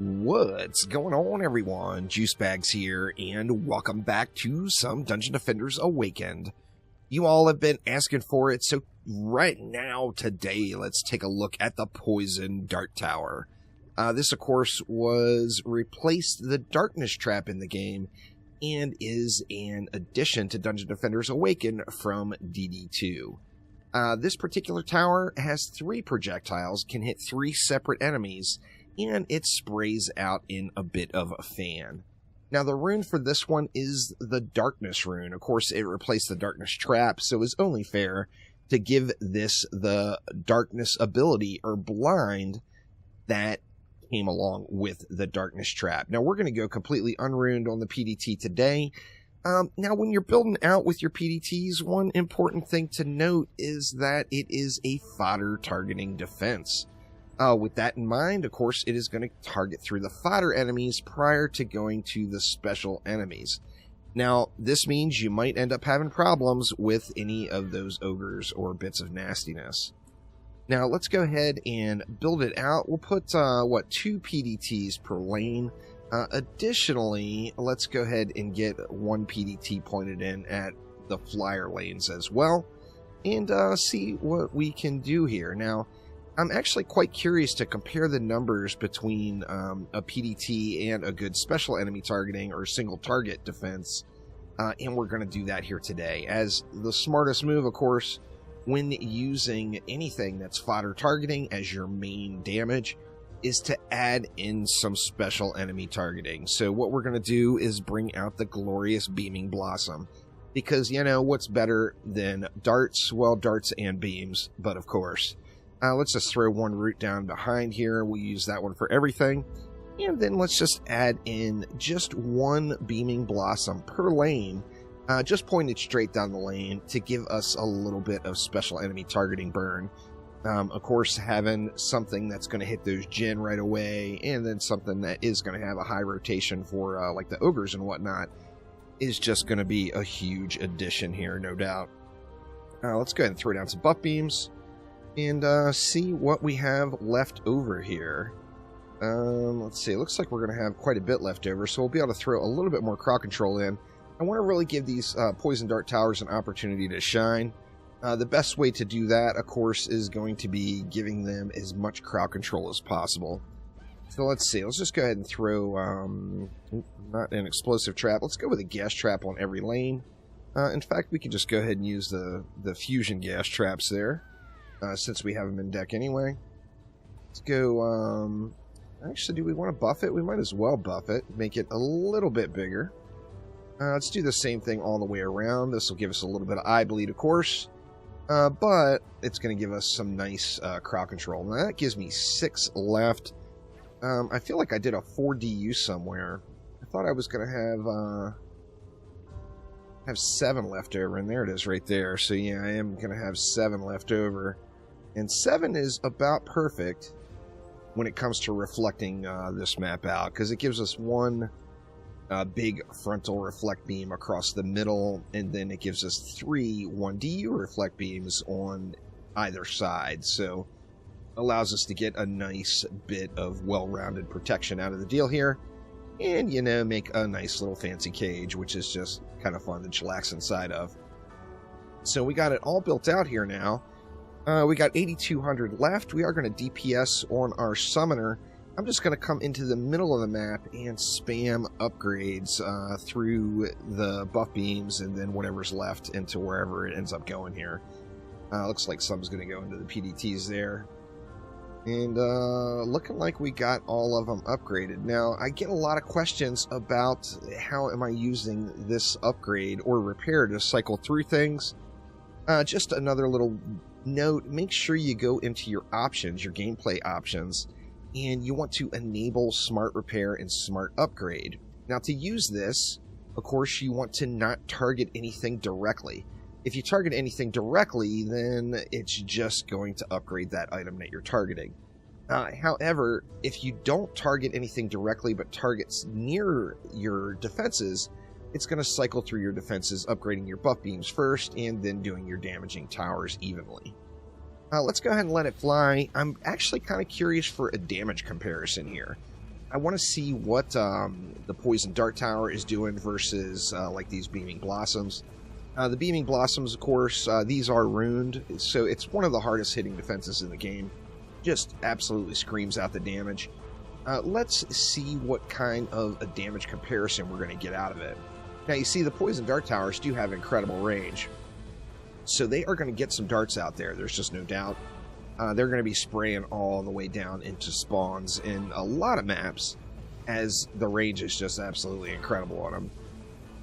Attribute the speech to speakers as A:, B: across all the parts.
A: What's going on, everyone? Juicebags here, and welcome back to some Dungeon Defenders Awakened. You all have been asking for it, so right now, today, let's take a look at the Poison Dart Tower. This, of course, was replaced the Darkness Trap in the game, and is an addition to Dungeon Defenders Awakened from DD2. This particular tower has 3 projectiles, can hit 3 separate enemies, and it sprays out in a bit of a fan. Now, the rune for this one is the Darkness rune. Of course, it replaced the Darkness Trap, so it's only fair to give this the Darkness ability, or Blind, that came along with the Darkness Trap. Now, we're going to go completely unruned on the PDT today. Now, when you're building out with your PDTs, one important thing to note is that it is a fodder targeting defense. With that in mind, of course, it is going to target through the fodder enemies prior to going to the special enemies. Now, this means you might end up having problems with any of those ogres or bits of nastiness. Now, let's go ahead and build it out. We'll put, 2 PDTs per lane. Additionally, let's go ahead and get 1 PDT pointed in at the flyer lanes as well, and see what we can do here. Now, I'm actually quite curious to compare the numbers between a PDT and a good special enemy targeting or single target defense, and we're going to do that here today. As the smartest move, of course, when using anything that's fodder targeting as your main damage, is to add in some special enemy targeting. So what we're going to do is bring out the glorious Beaming Blossom, because, you know, what's better than darts? Well, darts and beams, but of course. Let's just throw 1 root down behind here. We'll use that one for everything. And then let's just add in just 1 Beaming Blossom per lane, just pointed straight down the lane to give us a little bit of special enemy targeting burn. Of course, having something that's going to hit those Jinn right away, and then something that is going to have a high rotation for like the ogres and whatnot, is just going to be a huge addition here, no doubt. Let's go ahead and throw down some buff beams and see what we have left over here. Let's see, it looks like we're going to have quite a bit left over, so we'll be able to throw a little bit more crowd control in. I want to really give these Poison Dart Towers an opportunity to shine. The best way to do that, of course, is going to be giving them as much crowd control as possible. So let's see, let's just go ahead and throw, not an explosive trap, let's go with a gas trap on every lane. In fact, we can just go ahead and use the fusion gas traps there. Since we have them in deck anyway. Let's go, actually, do we want to buff it? We might as well buff it, make it a little bit bigger. Let's do the same thing all the way around. This will give us a little bit of eye bleed, of course, but it's going to give us some nice crowd control. Now, that gives me 6 left. I feel like I did a 4DU somewhere. I thought I was going to have 7 left over, and there it is right there. So yeah, I am going to have 7 left over. And 7 is about perfect when it comes to reflecting this map out, because it gives us 1 big frontal reflect beam across the middle, and then it gives us 3 1DU reflect beams on either side. So allows us to get a nice bit of well-rounded protection out of the deal here. And, you know, make a nice little fancy cage, which is just kind of fun to chillax inside of. So we got it all built out here now. We got 8,200 left. We are going to DPS on our summoner. I'm just going to come into the middle of the map and spam upgrades through the buff beams and then whatever's left into wherever it ends up going here. Looks like some's going to go into the PDTs there. And looking like we got all of them upgraded. Now, I get a lot of questions about how am I using this upgrade or repair to cycle through things. Just another little note, make sure you go into your options, your gameplay options, and you want to enable Smart Repair and Smart Upgrade. Now, to use this, of course, you want to not target anything directly. If you target anything directly, then it's just going to upgrade that item that you're targeting. However, if you don't target anything directly but targets near your defenses, it's going to cycle through your defenses, upgrading your buff beams first, and then doing your damaging towers evenly. Let's go ahead and let it fly. I'm actually kind of curious for a damage comparison here. I want to see what the poison dart tower is doing versus like these beaming blossoms. The beaming blossoms, of course, these are ruined, so it's one of the hardest hitting defenses in the game. Just absolutely screams out the damage. Let's see what kind of a damage comparison we're going to get out of it. Now, you see, the poison dart towers do have incredible range, so they are going to get some darts out there. There's just no doubt. They're going to be spraying all the way down into spawns in a lot of maps, as the range is just absolutely incredible on them.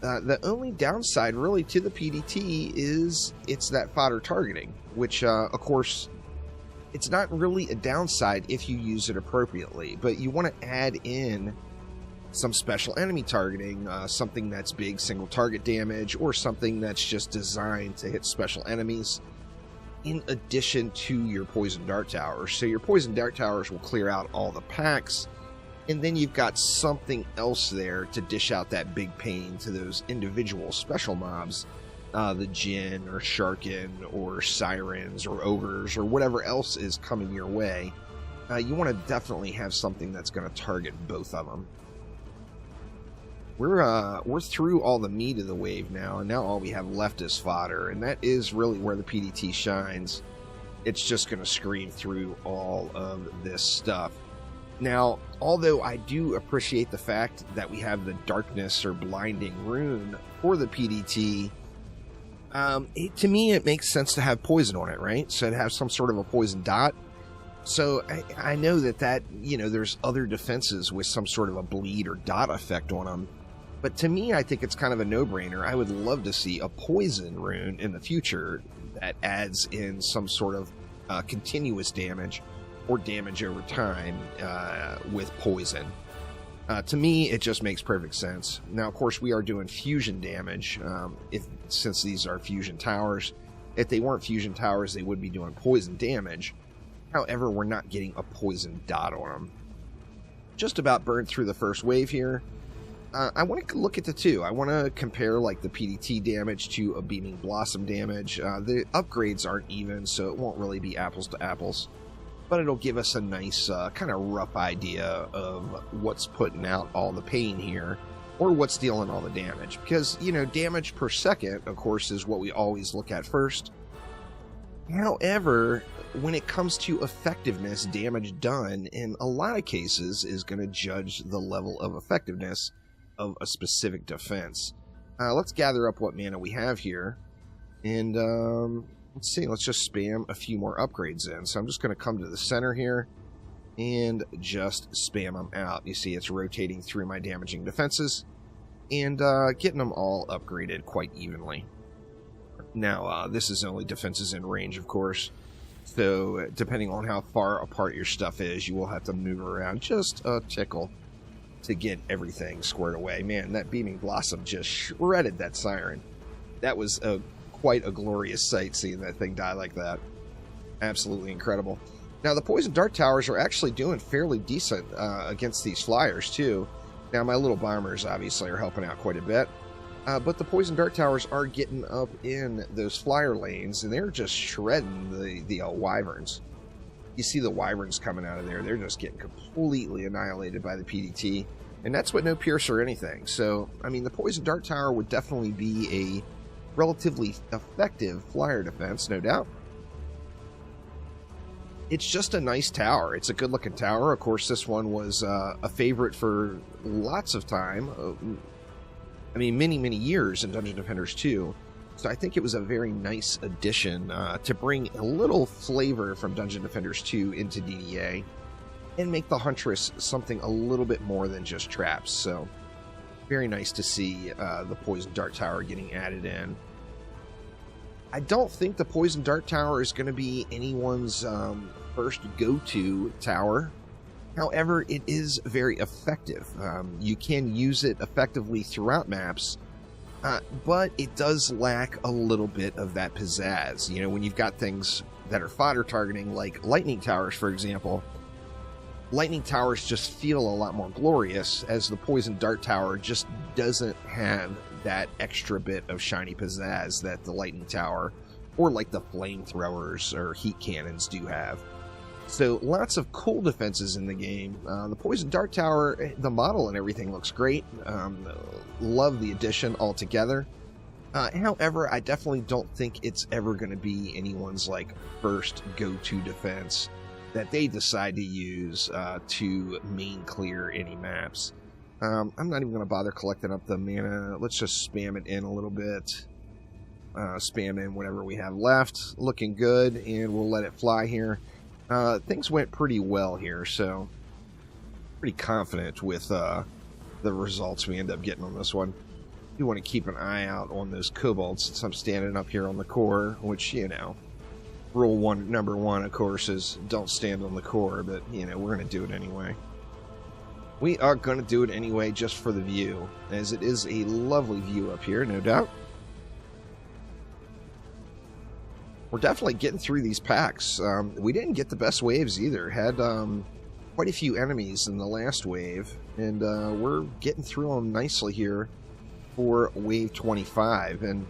A: The only downside, really, to the PDT is it's that fodder targeting, which, of course, it's not really a downside if you use it appropriately, but you want to add in some special enemy targeting, something that's big single target damage, or something that's just designed to hit special enemies, in addition to your poison dart towers. So your poison dart towers will clear out all the packs, and then you've got something else there to dish out that big pain to those individual special mobs, the Jinn or Sharkin or Sirens or Ogres or whatever else is coming your way. You want to definitely have something that's going to target both of them. We're through all the meat of the wave now, and now all we have left is fodder, and that is really where the PDT shines. It's just going to scream through all of this stuff. Now, although I do appreciate the fact that we have the darkness or blinding rune for the PDT, to me it makes sense to have poison on it, right? So to have some sort of a poison dot. So I know that, you know, there's other defenses with some sort of a bleed or dot effect on them. But to me, I think it's kind of a no-brainer. I would love to see a poison rune in the future that adds in some sort of continuous damage or damage over time with poison. To me, it just makes perfect sense. Now, of course, we are doing fusion damage since these are fusion towers. If they weren't fusion towers, they would be doing poison damage. However, we're not getting a poison dot on them. Just about burned through the first wave here. I want to look at the two. I want to compare like the PDT damage to a Beaming Blossom damage. The upgrades aren't even, so it won't really be apples to apples. But it'll give us a nice kind of rough idea of what's putting out all the pain here, or what's dealing all the damage. Because, you know, damage per second, of course, is what we always look at first. However, when it comes to effectiveness, damage done, in a lot of cases, is going to judge the level of effectiveness of a specific defense. Let's gather up what mana we have here, and let's see, let's just spam a few more upgrades in. So I'm just going to come to the center here and just spam them out. You see it's rotating through my damaging defenses and getting them all upgraded quite evenly. Now, this is only defenses in range, of course, so depending on how far apart your stuff is, you will have to move around just a tickle to get everything squared away. Man, that Beaming Blossom just shredded that Siren. That was quite a glorious sight, seeing that thing die like that. Absolutely incredible. Now, the Poison Dart Towers are actually doing fairly decent against these flyers, too. Now, my little bombers, obviously, are helping out quite a bit. But the Poison Dart Towers are getting up in those flyer lanes, and they're just shredding the Wyverns. You see the Wyverns coming out of there. They're just getting completely annihilated by the PDT. And that's with no pierce or anything. So, I mean, the Poison Dart Tower would definitely be a relatively effective flyer defense, no doubt. It's just a nice tower. It's a good-looking tower. Of course, this one was a favorite for lots of time. I mean, many, many years in Dungeon Defenders 2. So I think it was a very nice addition to bring a little flavor from Dungeon Defenders 2 into DDA and make the Huntress something a little bit more than just traps. So very nice to see the Poison Dart Tower getting added in. I don't think the Poison Dart Tower is going to be anyone's first go-to tower. However, it is very effective. You can use it effectively throughout maps, but it does lack a little bit of that pizzazz. You know, when you've got things that are fodder targeting, like lightning towers, for example, lightning towers just feel a lot more glorious, as the Poison Dart Tower just doesn't have that extra bit of shiny pizzazz that the lightning tower or like the flamethrowers or heat cannons do have. So lots of cool defenses in the game. The Poison Dart Tower, the model and everything looks great. Love the addition altogether. However, I definitely don't think it's ever going to be anyone's like first go-to defense that they decide to use to main clear any maps. I'm not even going to bother collecting up the mana. Let's just spam it in a little bit. Spam in whatever we have left. Looking good, and we'll let it fly here. Things went pretty well here, so pretty confident with the results we end up getting on this one. You want to keep an eye out on those kobolds since I'm standing up here on the core, which, you know, number one, of course, is don't stand on the core, but, you know, we're going to do it anyway. We are going to do it anyway just for the view, as it is a lovely view up here, no doubt. We're definitely getting through these packs. We didn't get the best waves either. Had quite a few enemies in the last wave, and we're getting through them nicely here for wave 25. And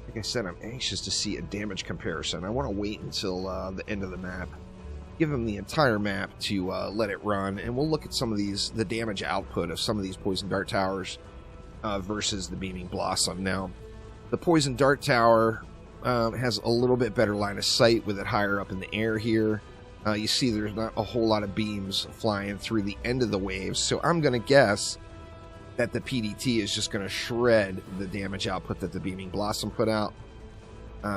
A: like I said, I'm anxious to see a damage comparison. I want to wait until the end of the map. Give them the entire map to let it run, and we'll look at some of these, the damage output of some of these Poison Dart Towers versus the Beaming Blossom. Now, the Poison Dart Tower has a little bit better line of sight with it higher up in the air here. You see there's not a whole lot of beams flying through the end of the waves, so I'm going to guess that the PDT is just going to shred the damage output that the Beaming Blossom put out.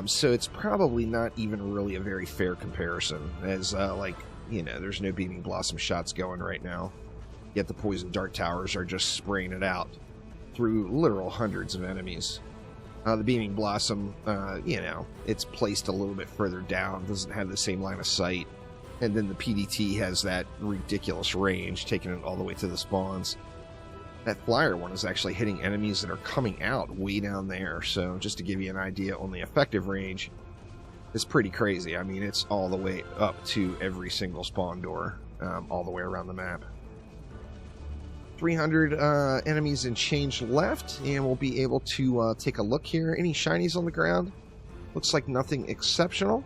A: So it's probably not even really a very fair comparison, as like, you know, there's no Beaming Blossom shots going right now, yet the Poison Dart Towers are just spraying it out through literal hundreds of enemies. The Beaming Blossom, you know, it's placed a little bit further down, doesn't have the same line of sight, and then the PDT has that ridiculous range, taking it all the way to the spawns. That flyer one is actually hitting enemies that are coming out way down there, so just to give you an idea on the effective range, it's pretty crazy. I mean, it's all the way up to every single spawn door, all the way around the map. 300 enemies and change left, and we'll be able to take a look here. Any shinies on the ground? Looks like nothing exceptional.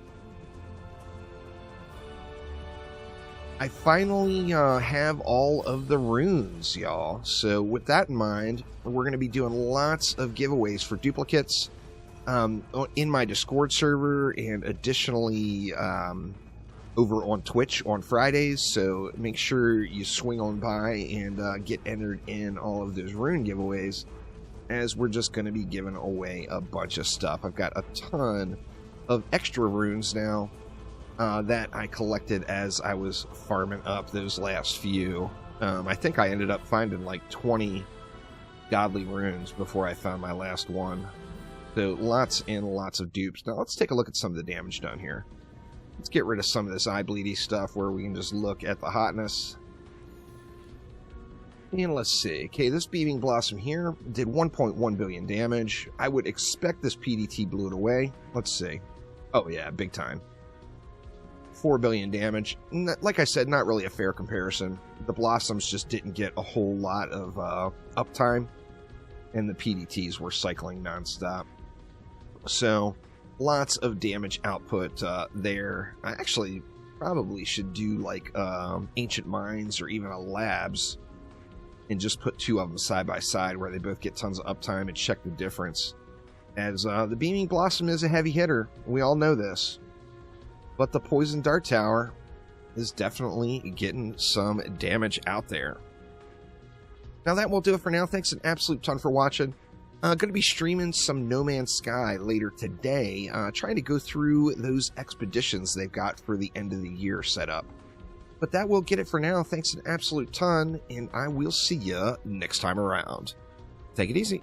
A: I finally have all of the runes, y'all. So with that in mind, we're going to be doing lots of giveaways for duplicates in my Discord server, and additionally over on Twitch on Fridays. So make sure you swing on by and get entered in all of those rune giveaways, as we're just going to be giving away a bunch of stuff. I've got a ton of extra runes now that I collected as I was farming up those last few. I think I ended up finding like 20 godly runes before I found my last one. So lots and lots of dupes. Now let's take a look at some of the damage done here. Let's get rid of some of this eye bleedy stuff where we can just look at the hotness. And let's see. Okay, this Beaming Blossom here did 1.1 billion damage. I would expect this PDT blew it away. Let's see. Oh yeah, big time. 4 billion damage. Like I said, not really a fair comparison. The Blossoms just didn't get a whole lot of uptime, and the PDTs were cycling nonstop. So, lots of damage output there. I actually probably should do like Ancient Mines or even a Labs, and just put two of them side by side where they both get tons of uptime and check the difference. As the Beaming Blossom is a heavy hitter, we all know this. But the Poison Dart Tower is definitely getting some damage out there. Now that will do it for now. Thanks an absolute ton for watching. Going to be streaming some No Man's Sky later today, trying to go through those expeditions they've got for the end of the year setup. But that will get it for now. Thanks an absolute ton, and I will see you next time around. Take it easy.